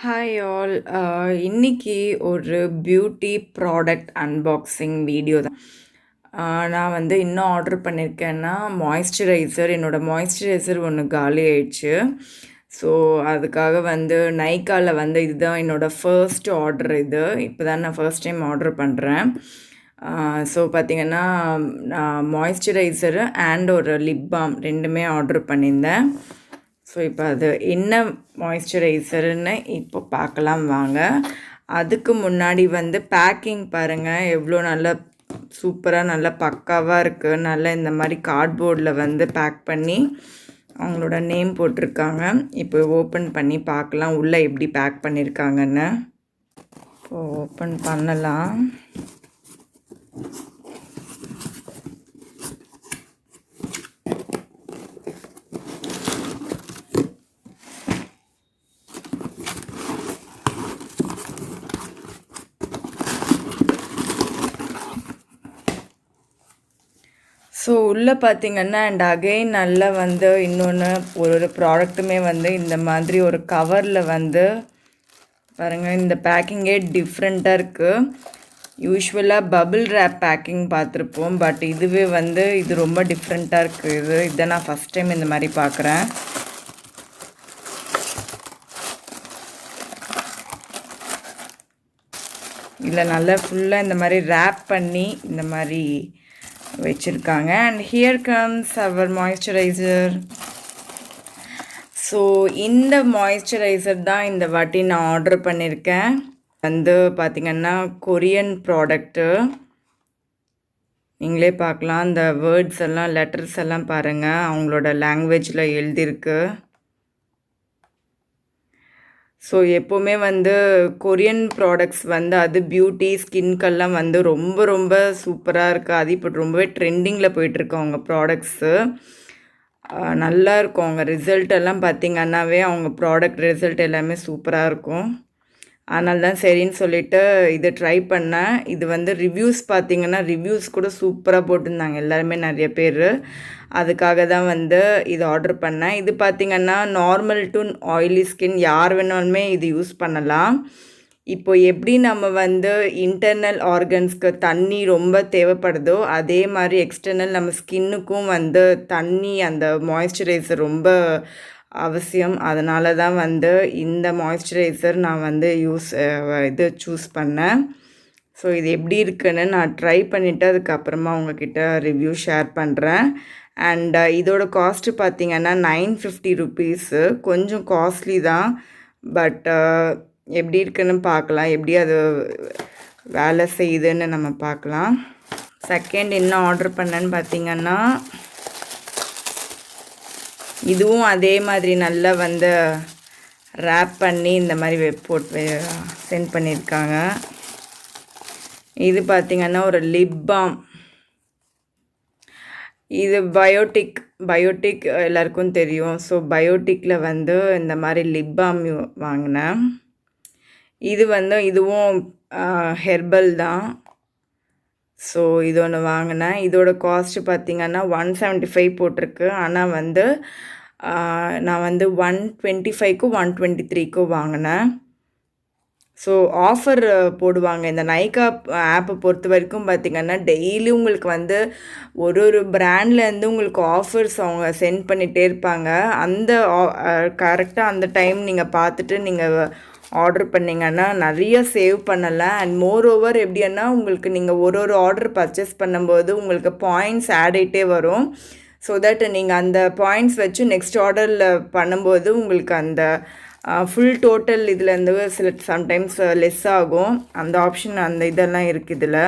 Hi all. இன்னைக்கு ஒரு beauty product unboxing video தான். நான் வந்து இன்னும் ஆர்டர் பண்ணியிருக்கேன்னா என்னோடய மாய்ஸ்சரைசர் ஒன்று காலி ஆயிடுச்சு. ஸோ அதுக்காக வந்து நைக்காவில் வந்து இதுதான் என்னோடய ஃபர்ஸ்ட் ஆர்டர். இப்போ தான் நான் ஃபர்ஸ்ட் டைம் ஆர்டர் பண்ணுறேன். ஸோ பார்த்திங்கன்னா நான் மாய்ஸ்சரைசரு அண்ட் ஒரு லிப் பாம் ரெண்டுமே ஆர்டர் பண்ணியிருந்தேன். ஸோ இப்போ அது என்ன மாய்ஸ்சரைசர்னு இப்போ பார்க்கலாம் வாங்க. அதுக்கு முன்னாடி வந்து பேக்கிங் பாருங்கள், எவ்வளோ நல்லா சூப்பராக நல்லா பக்காவாக இருக்குது. நல்லா இந்த மாதிரி கார்ட்போர்டில் வந்து பேக் பண்ணி அவங்களோட நேம் போட்டிருக்காங்க. இப்போ ஓப்பன் பண்ணி பார்க்கலாம் உள்ளே எப்படி பேக் பண்ணியிருக்காங்கன்னு. இப்போ ஓப்பன் பண்ணலாம். ஸோ உள்ளே பார்த்திங்கன்னா அண்ட் அகெயின் நல்லா வந்து இன்னொன்று ஒரு ப்ராடக்ட்டுமே வந்து இந்த மாதிரி ஒரு கவரில் வந்து பாருங்கள், இந்த பேக்கிங்கே டிஃப்ரெண்ட்டாக இருக்குது. யூஸ்வலாக பபிள் ரேப் பேக்கிங் பார்த்துருப்போம், பட் இதுவே வந்து இது ரொம்ப டிஃப்ரெண்ட்டாக இருக்குது. இதை நான் ஃபஸ்ட் டைம் இந்த மாதிரி பார்க்குறேன். இதில் நல்லா ஃபுல்லாக இந்த மாதிரி ரேப் பண்ணி இந்த மாதிரி வச்சுருக்காங்க. And here comes our moisturiser. ஸோ இந்த மாய்ஸ்சரைசர் தான் இந்த வாட்டி நான் ஆர்டர் பண்ணியிருக்கேன். வந்து பார்த்திங்கன்னா கொரியன் ப்ராடக்ட்டு. நீங்களே பார்க்கலாம், இந்த வேர்ட்ஸ் எல்லாம் லெட்டர்ஸ் எல்லாம் பாருங்கள், அவங்களோட லாங்குவேஜில் எழுதியிருக்கு. ஸோ எப்போவுமே வந்து கொரியன் ப்ராடக்ட்ஸ் வந்து அது பியூட்டி ஸ்கின்கெல்லாம் வந்து ரொம்ப ரொம்ப சூப்பராக இருக்குது. அது இப்போ ரொம்பவே ட்ரெண்டிங்கில் போயிட்டுருக்கு அவங்க ப்ராடக்ட்ஸு. நல்லா இருக்கும். அவங்க ரிசல்ட் எல்லாம் பார்த்திங்கன்னாவே அவங்க ப்ராடக்ட் ரிசல்ட் எல்லாமே சூப்பராக இருக்கும். அதனால தான் சரின்னு சொல்லிவிட்டு இதை ட்ரை பண்ணேன். இது வந்து ரிவ்யூஸ் பார்த்திங்கன்னா ரிவ்யூஸ் கூட சூப்பராக போட்டிருந்தாங்க எல்லாருமே, நிறைய பேர். அதுக்காக தான் வந்து இது ஆர்டர் பண்ணேன். இது பார்த்திங்கன்னா நார்மல் டு ஆயிலி ஸ்கின் யார் வேணாலுமே இது யூஸ் பண்ணலாம். இப்போ எப்படி நம்ம வந்து இன்டர்னல் ஆர்கன்ஸ்க்கு தண்ணி ரொம்ப தேவைப்படுதோ அதே மாதிரி எக்ஸ்டர்னல் நம்ம ஸ்கின்னுக்கும் வந்து தண்ணி, அந்த மாய்ஸ்சரைசர் ரொம்ப அவசியம். அதனால தான் வந்து இந்த மாய்ஸ்சரைசர் நான் வந்து சூஸ் பண்ணேன். ஸோ இது எப்படி இருக்குன்னு நான் ட்ரை பண்ணிவிட்டு அதுக்கப்புறமா உங்ககிட்ட ரிவ்யூ ஷேர் பண்ணுறேன். அண்ட் இதோட காஸ்ட்டு பார்த்திங்கன்னா 950 ருபீஸு. கொஞ்சம் காஸ்ட்லி தான், பட் எப்படி இருக்குன்னு பார்க்கலாம், எப்படி அது வேலை செய்யுதுன்னு நம்ம பார்க்கலாம். செகண்ட் என்ன ஆர்டர் பண்ணேன்னு பார்த்திங்கன்னா இதுவும் அதே மாதிரி நல்லா வந்து ரேப் பண்ணி இந்த மாதிரி போட்டு சென்ட் பண்ணியிருக்காங்க. இது பார்த்திங்கன்னா ஒரு லிப் பாம். இது பயோட்டிக் எல்லாருக்கும் தெரியும். ஸோ பயோட்டிக்கில் வந்து இந்த மாதிரி லிப் பாம் வாங்கினேன். இது வந்து இதுவும் ஹெர்பல் தான். ஸோ இது ஒன்று வாங்கினேன். இதோட காஸ்ட்டு பார்த்திங்கன்னா 175 போட்டிருக்கு. ஆனால் வந்து நான் வந்து 125க்கும் 123க்கும் வாங்கினேன். ஸோ ஆஃபர் போடுவாங்க. இந்த நைக்கா ஆப்பை பொறுத்த வரைக்கும் பார்த்திங்கன்னா டெய்லி உங்களுக்கு வந்து ஒரு பிராண்ட்லேருந்து உங்களுக்கு ஆஃபர்ஸ் அவங்க சென்ட் பண்ணிகிட்டே இருப்பாங்க. அந்த கரெக்டாக அந்த டைம் நீங்கள் பார்த்துட்டு நீங்கள் ஆர்டர் பண்ணிங்கன்னா நிறைய சேவ் பண்ணலாம். அண்ட் மோர் ஓவர் எப்படின்னா உங்களுக்கு நீங்கள் ஒரு ஆர்டர் பர்ச்சேஸ் பண்ணும்போது உங்களுக்கு பாயிண்ட்ஸ் ஆட் ஆகிட்டே வரும். ஸோ தட் நீங்கள் அந்த பாயிண்ட்ஸ் வச்சு நெக்ஸ்ட் ஆர்டரில் பண்ணும்போது உங்களுக்கு அந்த ஃபுல் டோட்டல் இதுலேருந்து சம்டைம்ஸ் லெஸ் ஆகும். அந்த ஆப்ஷன் அந்த இதெல்லாம் இருக்குது இதில்.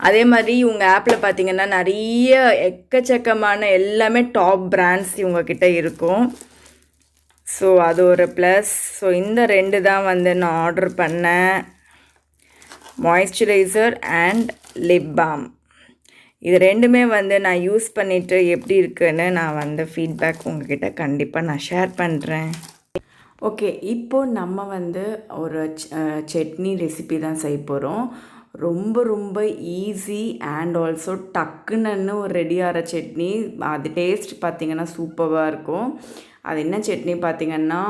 அதே மாதிரி இவங்க ஆப்பில் பார்த்திங்கன்னா நிறைய எக்கச்சக்கமான எல்லாமே டாப் பிராண்ட்ஸ் இவங்கக்கிட்ட இருக்கும். ஸோ அது ஒரு ப்ளஸ். ஸோ இந்த ரெண்டு தான் வந்து நான் ஆர்டர் பண்ணேன், மாய்ஸ்சரைசர் அண்ட் லிப் பாம். இது ரெண்டுமே வந்து நான் யூஸ் பண்ணிவிட்டு எப்படி இருக்குன்னு நான் வந்து ஃபீட்பேக் உங்ககிட்ட கண்டிப்பாக நான் ஷேர் பண்ணுறேன். ஓகே, இப்போது நம்ம வந்து ஒரு சட்னி ரெசிபி தான் செய்ய போகிறோம். ரொம்ப ரொம்ப ஈஸி அண்ட் ஆல்சோ டக்குன்னு ஒரு ரெடியாகிற சட்னி. அது டேஸ்ட் பார்த்திங்கன்னா சூப்பராக இருக்கும். அது என்ன சட்னி பார்த்திங்கன்னா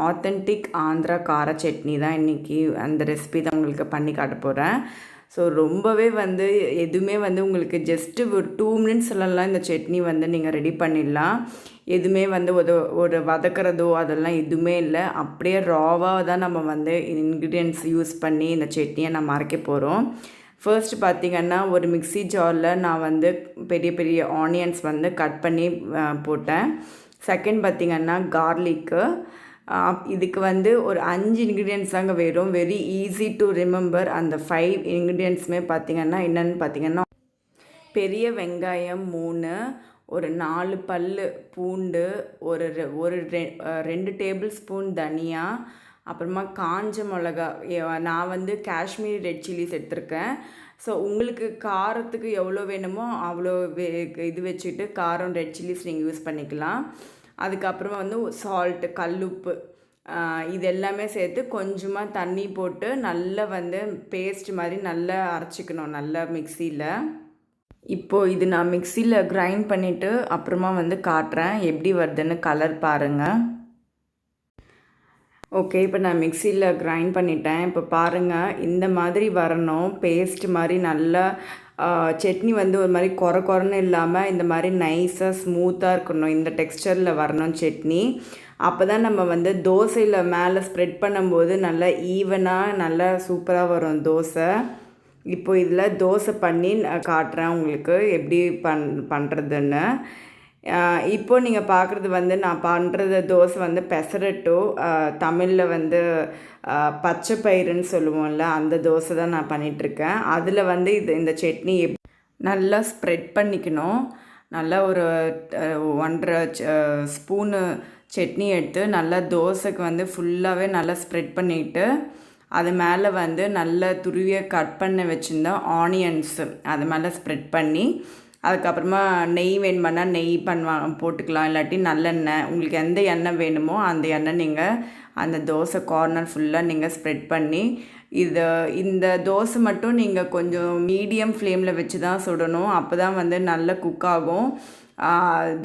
ஆத்தென்டிக் ஆந்திரா கார சட்னி தான் இன்றைக்கி. அந்த ரெசிபி தான் உங்களுக்கு பண்ணி காட்ட போகிறேன். ஸோ ரொம்பவே வந்து எதுவுமே வந்து உங்களுக்கு ஜஸ்ட்டு ஒரு 2 மினிட்ஸ்லலாம் இந்த சட்னி வந்து நீங்கள் ரெடி பண்ணிடலாம். எதுவுமே வந்து ஒரு வதக்கிறதோ அதெல்லாம் எதுவுமே இல்லை. அப்படியே ராவாக தான் நம்ம வந்து இன்க்ரீடியன்ட்ஸ் யூஸ் பண்ணி இந்த சட்னியை நம்ம அரைக்க போகிறோம். ஃபர்ஸ்ட் பார்த்திங்கன்னா ஒரு மிக்ஸி ஜாரில் நான் வந்து பெரிய பெரிய ஆனியன்ஸ் வந்து கட் பண்ணி போட்டேன். செகண்ட் பார்த்திங்கன்னா கார்லிக்கு. இதுக்கு வந்து ஒரு 5 இன்க்ரீடியன்ட்ஸ் தாங்க வேணும். Very easy to remember. அந்த 5 இன்க்ரீடியன்ட்ஸுமே பார்த்திங்கன்னா என்னென்னு பார்த்திங்கன்னா பெரிய வெங்காயம் 3, ஒரு 4 பல் பூண்டு, ஒரு 2 டேபிள் ஸ்பூன் தனியா, அப்புறமா காஞ்ச மிளகா. நான் வந்து காஷ்மீரி ரெட் சில்லிஸ் எடுத்திருக்கேன். ஸோ உங்களுக்கு காரத்துக்கு எவ்வளோ வேணுமோ அவ்வளோ இது வச்சுட்டு காரம் ரெட் சில்லிஸ் நீங்கள் யூஸ் பண்ணிக்கலாம். அதுக்கப்புறமா வந்து சால்ட்டு, கல்லுப்பு, இது எல்லாமே சேர்த்து கொஞ்சமாக தண்ணி போட்டு நல்லா வந்து பேஸ்ட் மாதிரி நல்லா அரைச்சிக்கணும் நல்லா மிக்சியில். இப்போது இது நான் மிக்சியில் கிரைண்ட் பண்ணிவிட்டு அப்புறமா வந்து காட்டுறேன் எப்படி வருதுன்னு. கலர் பாருங்கள். ஓகே, இப்போ நான் மிக்சியில் கிரைண்ட் பண்ணிட்டேன். இப்போ பாருங்கள், இந்த மாதிரி வரணும். பேஸ்ட் மாதிரி நல்லா சட்னி வந்து ஒரு மாதிரி கொரன்னு இல்லாமல் இந்த மாதிரி நைஸாக ஸ்மூத்தாக இருக்கணும். இந்த டெக்ஸ்டரில் வரணும் சட்னி. அப்போ தான் நம்ம வந்து தோசையில் மேலே ஸ்ப்ரெட் பண்ணும்போது நல்லா ஈவனாக நல்லா சூப்பராக வரும் தோசை. இப்போ இதில் தோசை பண்ணி காட்டுறேன் உங்களுக்கு எப்படி பண்ணுறதுன்னு. இப்போது நீங்கள் பார்க்குறது வந்து நான் பண்ணுறது தோசை வந்து பெசரட்டோ, தமிழில் வந்து பச்சை பயிறுன்னு சொல்லுவோம்ல, அந்த தோசை தான் நான் பண்ணிகிட்ருக்கேன். அதில் வந்து இந்த சட்னி நல்லா ஸ்ப்ரெட் பண்ணிக்கணும். நல்லா ஒரு 1.5 ஸ்பூனு சட்னி எடுத்து நல்லா தோசைக்கு வந்து ஃபுல்லாகவே நல்லா ஸ்ப்ரெட் பண்ணிவிட்டு அது மேலே வந்து நல்லா துருவிய கட் பண்ண வச்சுருந்தா ஆனியன்ஸு அது மேலே ஸ்ப்ரெட் பண்ணி, அதுக்கப்புறமா நெய் வேணுமானா நெய் போட்டுக்கலாம். இல்லாட்டி நல்லெண்ணெய், உங்களுக்கு எந்த எண்ணெய் வேணுமோ அந்த எண்ணெய் நீங்கள் அந்த தோசை கார்னர் ஃபுல்லாக நீங்கள் ஸ்ப்ரெட் பண்ணி, இந்த தோசை மட்டும் நீங்கள் கொஞ்சம் மீடியம் ஃப்ளேமில் வச்சு தான் சுடணும். அப்போ தான் வந்து நல்ல குக் ஆகும்.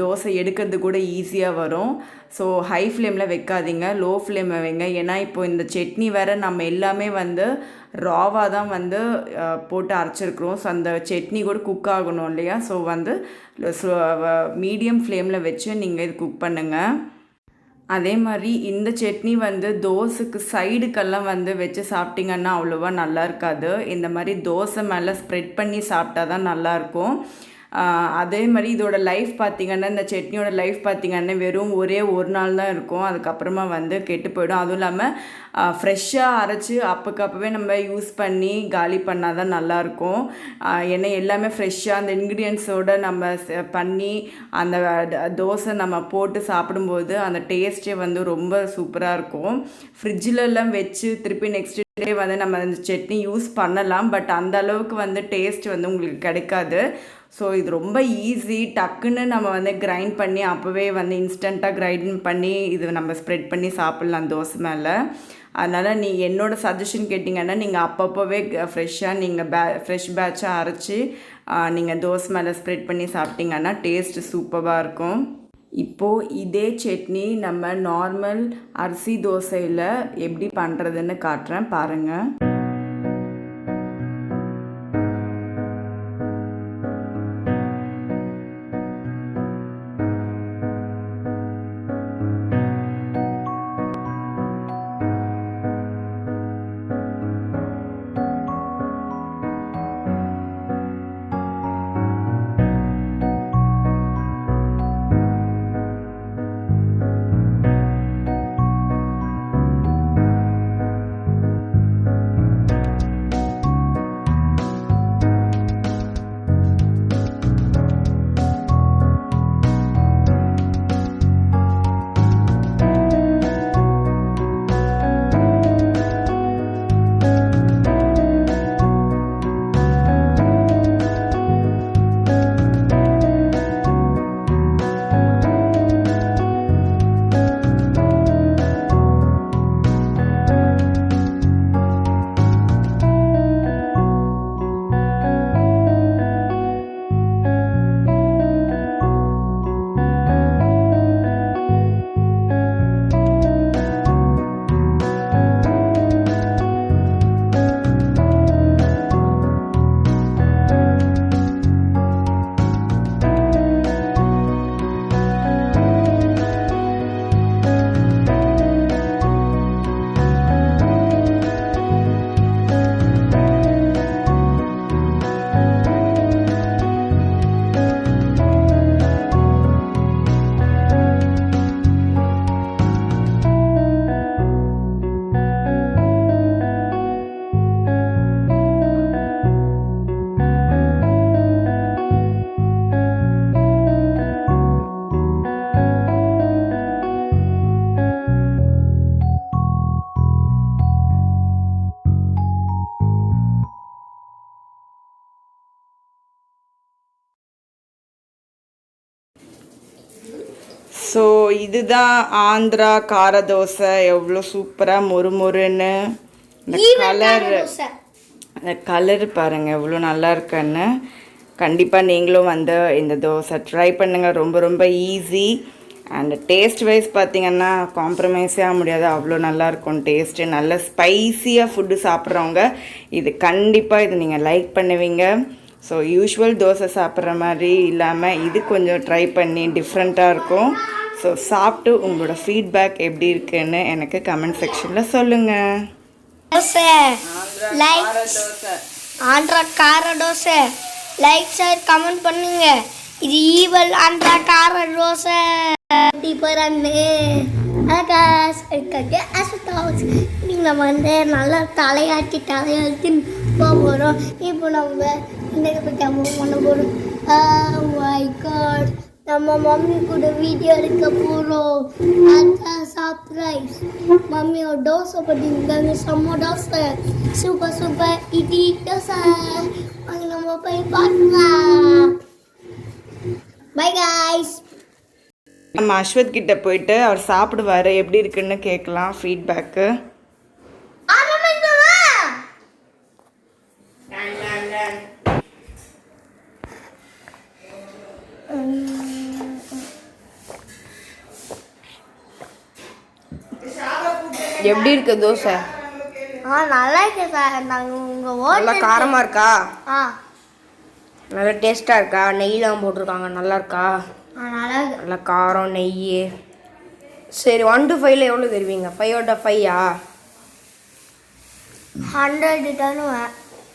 தோசை எடுக்கிறது கூட ஈஸியாக வரும். ஸோ ஹை ஃப்ளேமில் வைக்காதீங்க, லோ ஃப்ளேமில் வைங்க. ஏன்னா இப்போது இந்த சட்னி வேறு நம்ம எல்லாமே வந்து ராவாக தான் வந்து போட்டு அரைச்சிருக்கிறோம். ஸோ அந்த சட்னி கூட குக் ஆகணும் இல்லையா? ஸோ வந்து மீடியம் ஃப்ளேமில் வச்சு நீங்கள் இது குக் பண்ணுங்கள். அதே மாதிரி இந்த சட்னி வந்து தோசைக்கு சைடுக்கெல்லாம் வந்து வச்சு சாப்பிட்டிங்கன்னா அவ்வளோவா நல்லா இருக்காது. இந்த மாதிரி தோசை மேலே ஸ்ப்ரெட் பண்ணி சாப்பிட்டா தான் நல்லாயிருக்கும். அதே மாதிரி இதோட லைஃப் பார்த்திங்கன்னா, இந்த சட்னியோட லைஃப் பார்த்திங்கன்னா வெறும் ஒரே ஒரு நாள் தான் இருக்கும். அதுக்கப்புறமா வந்து கெட்டு போயிடும். அதுவும் இல்லாமல் ஃப்ரெஷ்ஷாக அரைச்சி அப்போவே நம்ம யூஸ் பண்ணி காலி பண்ணால் தான் நல்லாயிருக்கும். ஏன்னா எல்லாமே ஃப்ரெஷ்ஷாக அந்த இன்க்ரீடியன்ஸோடு நம்ம பண்ணி அந்த தோசை நம்ம போட்டு சாப்பிடும்போது அந்த டேஸ்ட்டே வந்து ரொம்ப சூப்பராக இருக்கும். ஃப்ரிட்ஜிலெல்லாம் வச்சு திருப்பி நெக்ஸ்ட் டே வந்து நம்ம அந்த சட்னி யூஸ் பண்ணலாம். பட் அந்த அளவுக்கு வந்து டேஸ்ட் வந்து உங்களுக்கு கிடைக்காது. ஸோ இது ரொம்ப ஈஸி. டக்குன்னு நம்ம வந்து கிரைண்ட் பண்ணி அப்போவே வந்து இன்ஸ்டண்ட்டாக கிரைண்ட் பண்ணி இது நம்ம ஸ்ப்ரெட் பண்ணி சாப்பிட்லாம் தோசை மேலே. அதனால் என்னோடய சஜஷன் கேட்டிங்கன்னா, நீங்கள் அப்பப்போவே ஃப்ரெஷ்ஷாக நீங்கள் ஃப்ரெஷ் பேட்சாக அரைச்சி நீங்கள் தோசை மேலே ஸ்ப்ரெட் பண்ணி சாப்பிட்டிங்கன்னா டேஸ்ட்டு சூப்பராக இருக்கும். இப்போது இதே சட்னி நம்ம நார்மல் அரிசி தோசையில் எப்படி பண்ணுறதுன்னு காட்டுறேன் பாருங்கள். ஸோ இதுதான் ஆந்திரா கார தோசை. எவ்வளோ சூப்பராக மொறுமொறுன்னு இந்த கலர் பாருங்கள் எவ்வளோ நல்லா இருக்குன்னு. கண்டிப்பாக நீங்களும் வந்து இந்த தோசை ட்ரை பண்ணுங்கள். ரொம்ப ரொம்ப ஈஸி அண்ட் டேஸ்ட் வைஸ் பார்த்திங்கன்னா காம்ப்ரமைஸே ஆக முடியாது, அவ்வளோ நல்லாயிருக்கும் டேஸ்ட்டு. நல்ல ஸ்பைஸியாக ஃபுட்டு சாப்பிட்றவங்க இது கண்டிப்பாக இது நீங்கள் லைக் பண்ணுவீங்க. ஸோ யூஷுவல் தோசை சாப்பிட்ற மாதிரி இல்லாமல் இது கொஞ்சம் ட்ரை பண்ணி டிஃப்ரெண்ட்டாக இருக்கும். ஸோ சாப்பிட்டு உங்களோட ஃபீட்பேக் எப்படி இருக்குன்னு எனக்கு கமெண்ட் செக்ஷனில் சொல்லுங்கள். ஆந்திரா கார தோசை லைக் ஷேர் கமெண்ட் பண்ணுங்க. இது ஈவல் ஆந்திரா கார தோசை நீங்கள் வந்து நல்லா தலையாட்டின்னு போக போகிறோம். இப்போ நம்ம இந்த பண்ண போகிறோம். நம்ம மம்மி கூட வீடியோ எடுக்க போகிறோம். அதான் சர்ப்ரைஸ். மம்மியோட தோசை பண்ணியிருக்காங்க, செம்ம தோசை, சூப்பர் சூப்பர் இட்லி தோசை. அங்கே நம்ம போய் பார்க்கலாம். By guys. நம்ம அஸ்வத் கிட்ட போயிட்டு அவர் சாப்பிடுவார், எப்படி இருக்குன்னு கேட்கலாம் ஃபீட்பேக்கு. எப்படி இருக்கு தோசை? நல்லா இருக்கு சார். நாங்கள் உங்கள் நல்லா காரமாக இருக்கா? ஆ நல்லா டேஸ்ட்டாக இருக்கா? நெய்லாம் போட்டிருக்காங்க, நல்லா இருக்கா? நல்லா இருக்கு. நல்லா காரம் நெய். சரி 1 to 5 எவ்வளோ தருவீங்க? 5 out of 5யா? 100 தருவேன்.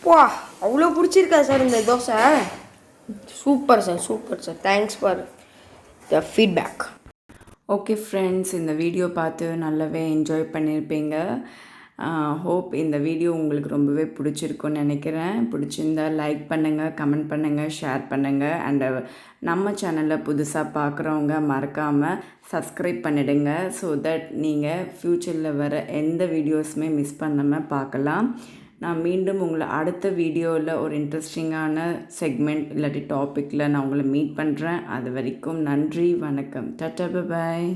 வா, அவ்வளோ பிடிச்சிருக்கா சார் இந்த dosa? Super sir, super sir. Thanks for the feedback. Okay friends, இந்த வீடியோ பார்த்து நல்லாவே என்ஜாய் பண்ணியிருப்பீங்க. ஹோப் இந்த வீடியோ உங்களுக்கு ரொம்பவே பிடிச்சிருக்குன்னு நினைக்கிறேன். பிடிச்சிருந்தா லைக் பண்ணுங்கள், கமெண்ட் பண்ணுங்கள், ஷேர் பண்ணுங்கள். அண்டு நம்ம சேனலில் புதுசாக பார்க்குறவங்க மறக்காமல் சப்ஸ்கிரைப் பண்ணிவிடுங்க. ஸோ தட் நீங்கள் ஃப்யூச்சரில் வர எந்த வீடியோஸுமே மிஸ் பண்ணாமல் பார்க்கலாம். நான் மீண்டும் உங்களை அடுத்த வீடியோவில் ஒரு இன்ட்ரெஸ்டிங்கான செக்மெண்ட் இல்லாட்டி டாப்பிக்கில் நான் உங்களை மீட் பண்ணுறேன். அது வரைக்கும் நன்றி, வணக்கம், டாடா, பை பாய்.